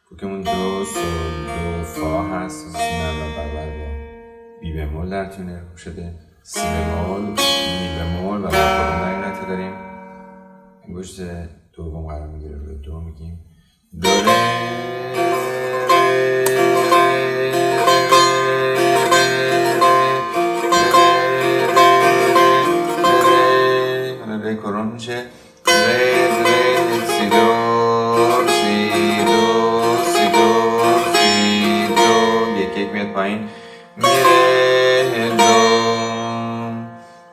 کوکمون دو سول دو فا هست و اول برابر با بی بمول در تیونر شده، سی بمول، می بمول و با کارون در این داریم. انگشت دوم قرار میگیره روی دو، میگیم دو ره کارون میشه ره سی دور سی دور سی دور سی دور، یک میاد پایین میره دو.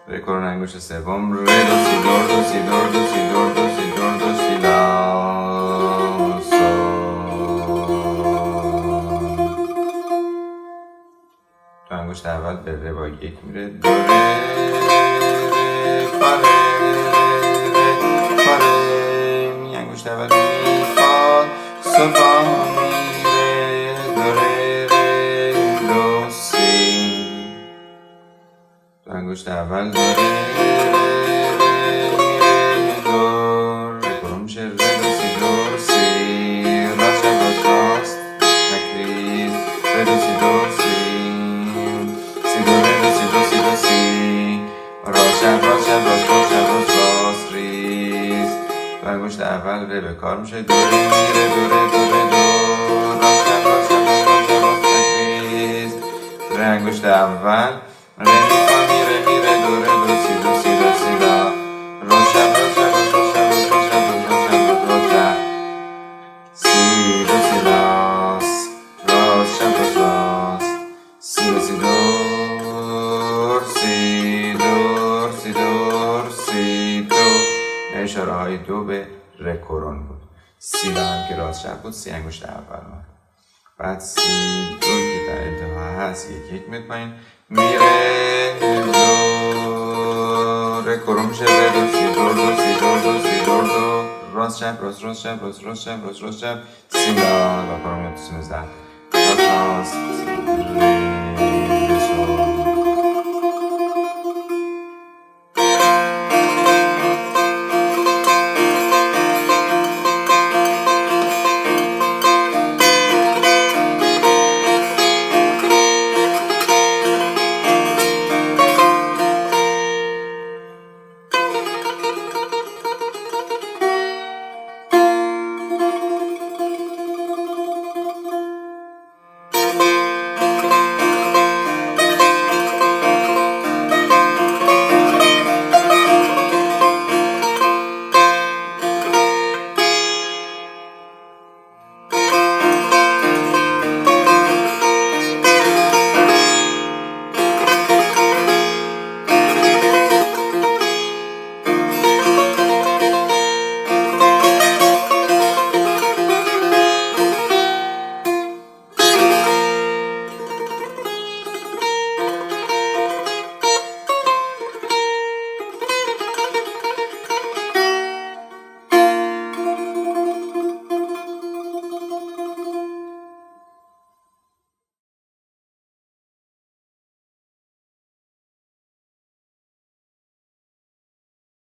ره کارون انگشت سوم ره دو سی دور دو سی دور دو سی دور دو سی دور دو سی لا تو انگشت اول به ره با یک میره دو ره فا ره انگشت اول می فا سول فا می ره دو ره دو سی. تو انگشت اول دو ره دو ره کارون میشه ره دو سی دور سی راست راست راست نکریز ره دو سی دور سی سی دو ره دو سی دو سی دو سی راست راست راست راست راست راست ریز. تو انگشت اول ره به کار میشه دو ره میره دو ره دو ره دو راست راست راست راست نکریز ره انگشت اول ره می فا میره میره دو ره دو سی دو سی دو سی لا راست راست راست راست راست راست راست راست سی دو سی لاس راست راست راست سی دو سی دور سی دور سی دور سی دو. اشاره های دو به ره کارون بود. سی لا هم که راست شب بود، سی انگشت اول بود. بعد سی دو که در انتها هست یک میاد پایین میره دو. ره کارون میشه ره دو سی دور دو سی دور دو سی دور دو راست چپ راست راست چپ راست راست چپ راست راست چپ سی لا و کارون میاد تو 13 راست راست